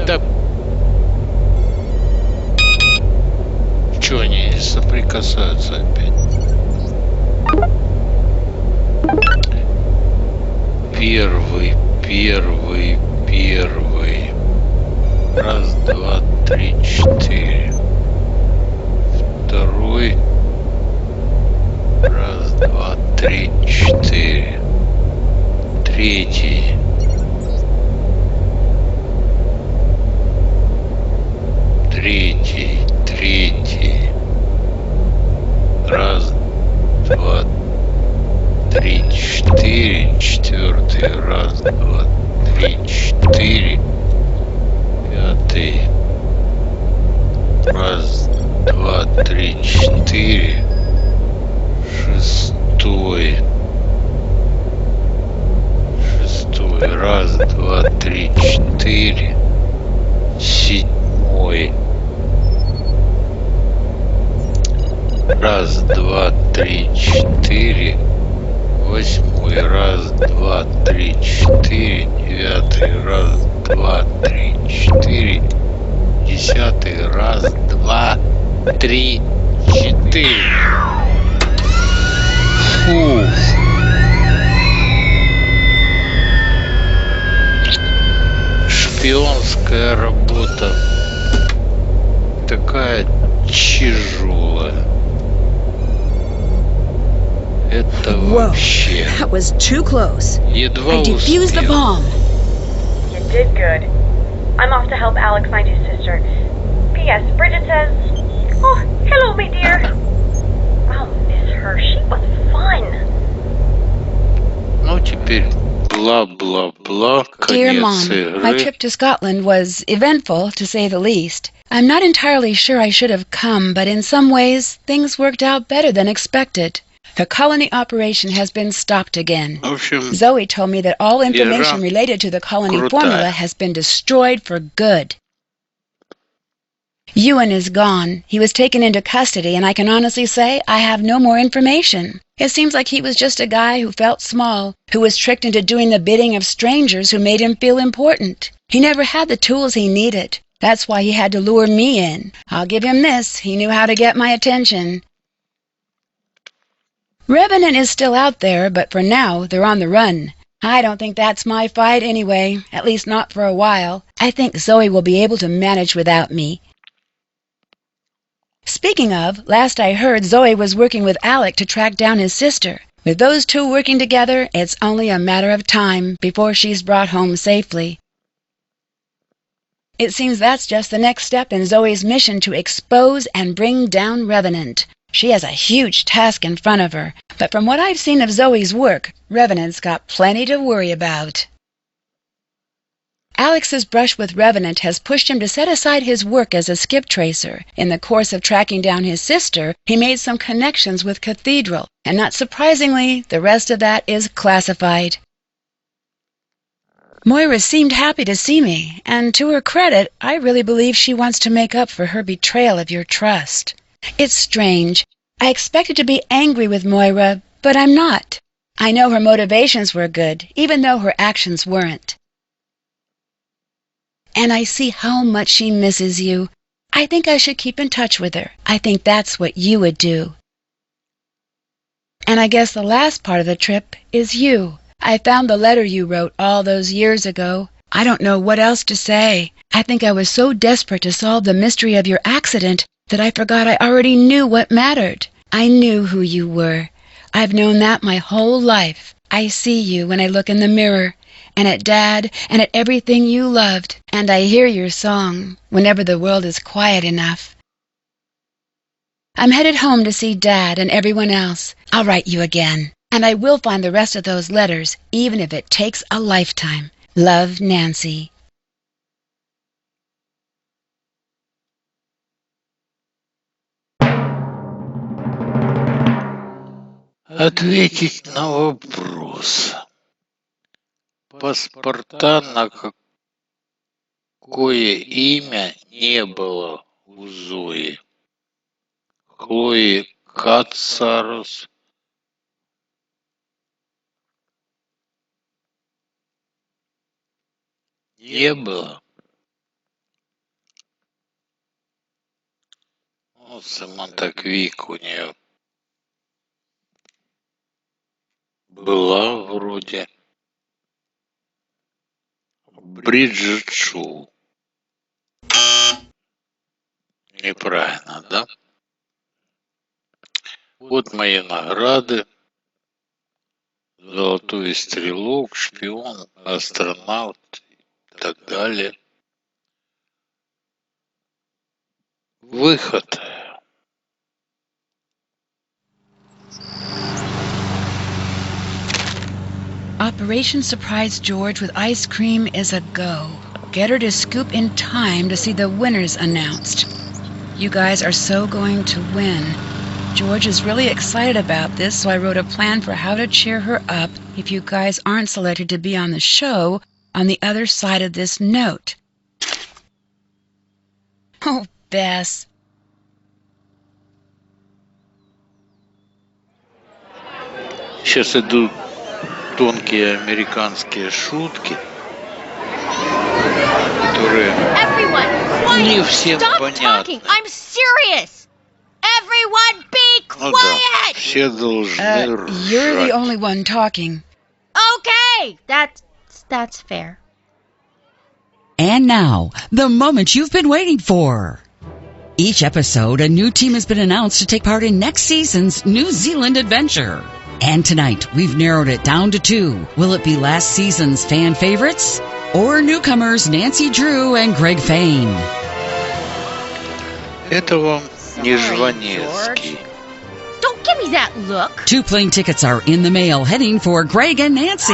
Да. Чё они соприкасаются опять? Первый. Раз, два, три, четыре. Второй. Раз, два, три, четыре. Третий. Третий. Раз, два, три, четыре. Четвертый. Раз, два, три, четыре. Пятый. Раз, два, три, четыре. Шестой. Раз, два, три, четыре. Седьмой. Раз, два, три, четыре. Восьмой. Раз, два, три, четыре. Девятый. Раз, два, три, четыре. Десятый. Раз, два, три, четыре. Фух. Шпионская работа такая тяжелая. Это вообще. That was too close. Едва I defused the успел. bomb. You did good. I'm off to help Alex find his sister. P.S. Bridget says, "Oh, hello, my dear." I'll miss her. She was fun. Ну теперь бла-бла-бла. Dear Конец Mom, игры. my trip to Scotland was eventful, to say the least. I'm not entirely sure I should have come, but in some ways, things worked out better than expected. The colony operation has been stopped again. В общем, Zoe told me that all information Игра related to the colony крутая. formula has been destroyed for good. Ewan is gone. He was taken into custody, and I can honestly say I have no more information. It seems like he was just a guy who felt small, who was tricked into doing the bidding of strangers who made him feel important. He never had the tools he needed. That's why he had to lure me in. I'll give him this. He knew how to get my attention. Revenant is still out there, but for now, they're on the run. I don't think that's my fight anyway, at least not for a while. I think Zoe will be able to manage without me. Speaking of, last I heard Zoe was working with Alec to track down his sister. With those two working together, it's only a matter of time before she's brought home safely. It seems that's just the next step in Zoe's mission to expose and bring down Revenant. She has a huge task in front of her, but from what I've seen of Zoe's work, Revenant's got plenty to worry about. Alex's brush with Revenant has pushed him to set aside his work as a skip tracer. In the course of tracking down his sister, he made some connections with Cathedral, and not surprisingly, the rest of that is classified. Moira seemed happy to see me, and to her credit, I really believe she wants to make up for her betrayal of your trust. It's strange. I expected to be angry with Moira, but I'm not. I know her motivations were good, even though her actions weren't. And I see how much she misses you. I think I should keep in touch with her. I think that's what you would do. And I guess the last part of the trip is you. I found the letter you wrote all those years ago. I don't know what else to say. I think I was so desperate to solve the mystery of your accident that I forgot I already knew what mattered. I knew who you were. I've known that my whole life. I see you when I look in the mirror, and at Dad, and at everything you loved, and I hear your song whenever the world is quiet enough. I'm headed home to see Dad and everyone else. I'll write you again, and I will find the rest of those letters, even if it takes a lifetime. Love, Nancy. Ответить на вопрос. Паспорта на какое имя не было у Зои? Хлои Кацарус. Не было. Ну, Саманта Квик у нее была вроде. Бриджит Шоу. Неправильно, да? Вот мои награды. Золотой стрелок, шпион, астронавт и так далее. Выход. Operation Surprise George with ice cream is a go. Get her to scoop in time to see the winners announced. You guys are so going to win. George is really excited about this, so I wrote a plan for how to cheer her up if you guys aren't selected to be on the show on the other side of this note. Oh, Bess. Сейчас идут тонкие американские шутки, которые не всем понятны. I'm serious. Everyone be Ну да, quiet. все должны You're the ржать. only one talking. Okay, that's fair. And now, the moment you've been waiting for. Each episode, a new team has been announced to take part in next season's New Zealand adventure. And tonight, we've narrowed it down to 2. Will it be last season's fan favorites? Or newcomers Nенси Дрю and Greg Fain? Это вам не Жванецкий. Don't give me that look. 2 plane tickets are in the mail heading for Greg and Nancy.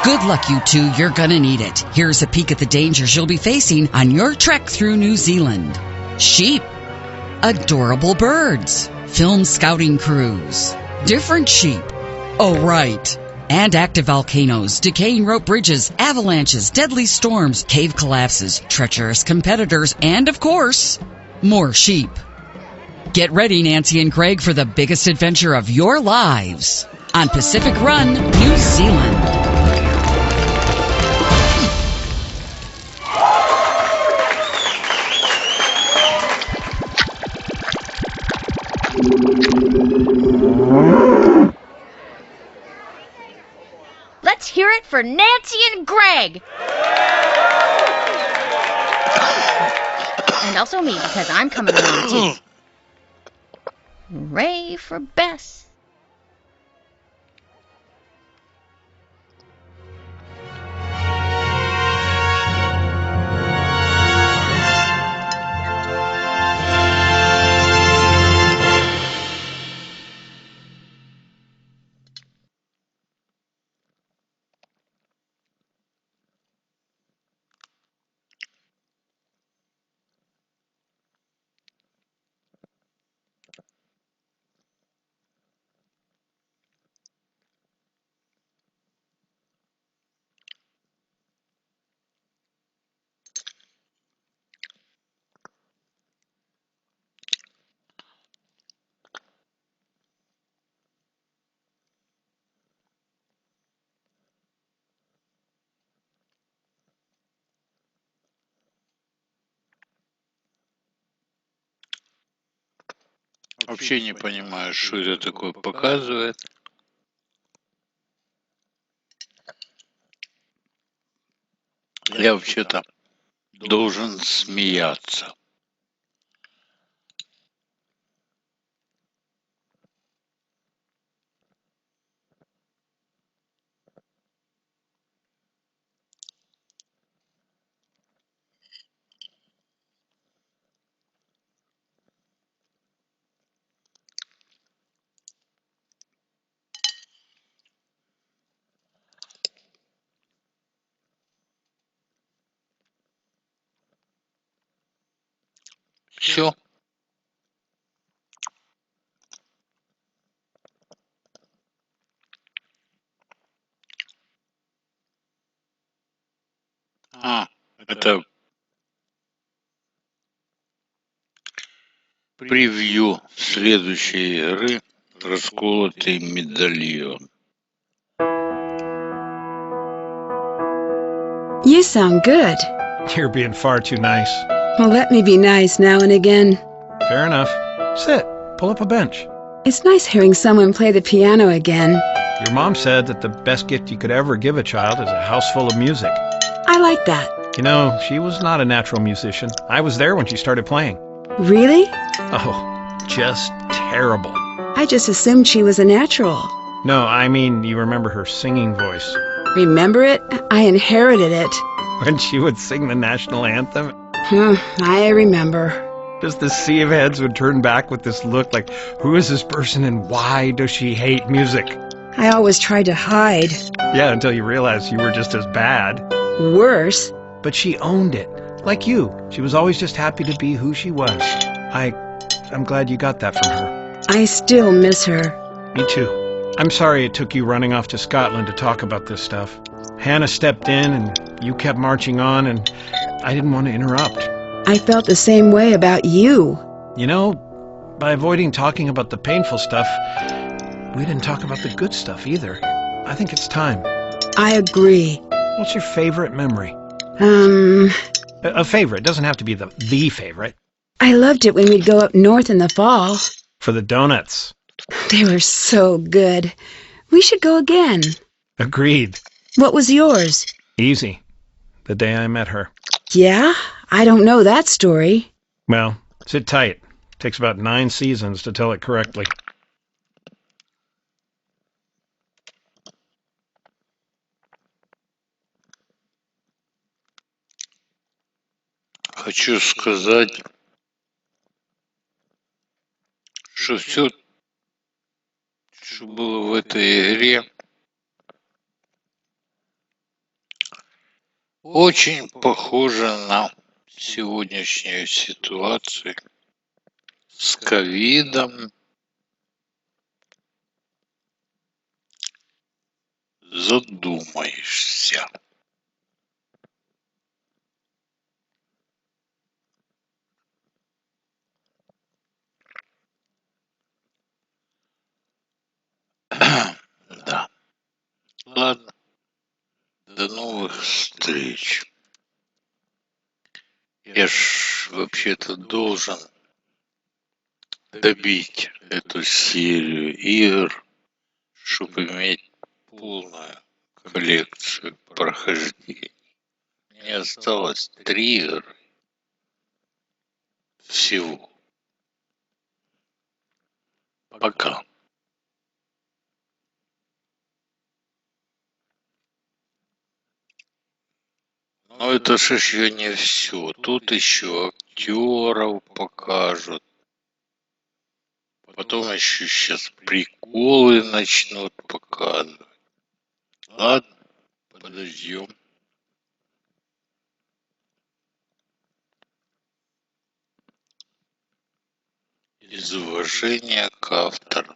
Good luck, you two. You're gonna need it. Here's a peek at the dangers you'll be facing on your trek through New Zealand. Sheep. Adorable birds. Film scouting crews. Different sheep. Oh, right. And active volcanoes, decaying rope bridges, avalanches, deadly storms, cave collapses, treacherous competitors, and, of course, more sheep. Get ready, Nancy and Greg, for the biggest adventure of your lives on Pacific Run, New Zealand. Let's hear it for Nancy and Greg. And also me, because I'm coming along too. Hooray for Bess. Вообще не понимаю, что это такое показывает. Я вообще-то должен смеяться. Все. Это превью следующей игры «Расколотый медальон». You sound good. You're being far too nice. Well, let me be nice now and again. Fair enough. Sit. Pull up a bench. It's nice hearing someone play the piano again. Your mom said that the best gift you could ever give a child is a house full of music. I like that. You know, she was not a natural musician. I was there when she started playing. Really? Oh, just terrible. I just assumed she was a natural. No, I mean, you remember her singing voice. Remember it? I inherited it. When she would sing the national anthem, I remember. just the sea of heads would turn back with this look like, who is this person and why does she hate music? I always tried to hide. Yeah, until you realized you were just as bad. Worse. But she owned it. Like you. She was always just happy to be who she was. I'm glad you got that from her. I still miss her. Me too. I'm sorry it took you running off to Scotland to talk about this stuff. Hannah stepped in and you kept marching on and I didn't want to interrupt. I felt the same way about you. You know, by avoiding talking about the painful stuff, we didn't talk about the good stuff either. I think it's time. I agree. What's your favorite memory? A favorite. Doesn't have to be the favorite. I loved it when we'd go up north in the fall. For the donuts. They were so good. We should go again. Agreed. What was yours? Easy. The day I met her. Yeah? I don't know that story. Well, sit tight. Takes about 9 seasons to tell it correctly. Хочу сказать, что все, что было в этой игре, очень похоже на сегодняшнюю ситуацию с ковидом. Задумаешься. Да. Ладно. До новых встреч. Я ж вообще-то должен добить эту серию игр, чтобы иметь полную коллекцию прохождений. Мне осталось 3 игры всего. Пока. Но это ж еще не все. Тут еще актеров покажут. Потом еще сейчас приколы начнут показывать. Ладно, подождем. Из уважения к авторам.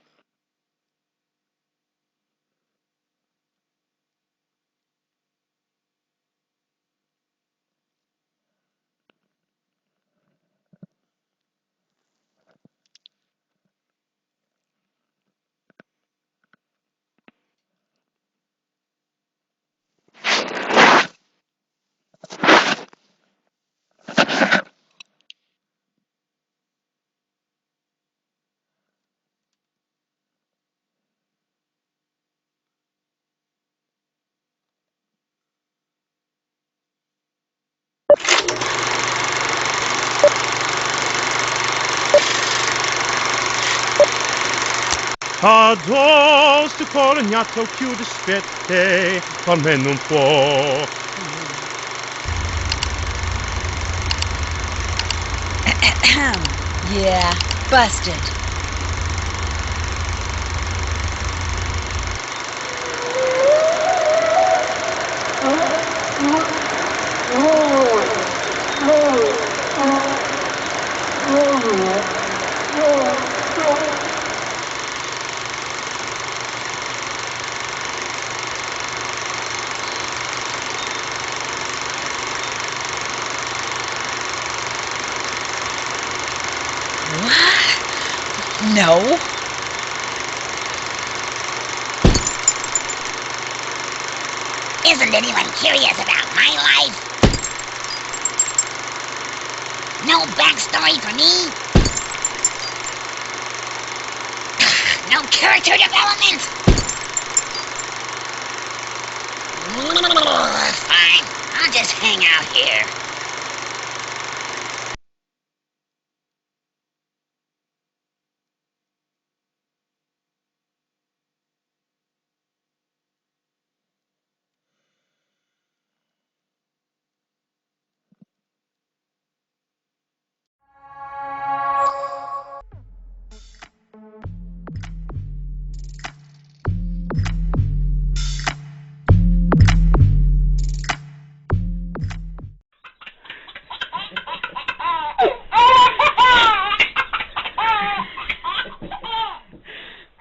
Addosso colognato chiude spette, almeno un po'. Yeah, busted. No. Isn't anyone curious about my life? No backstory for me? No character development? Fine, I'll just hang out here.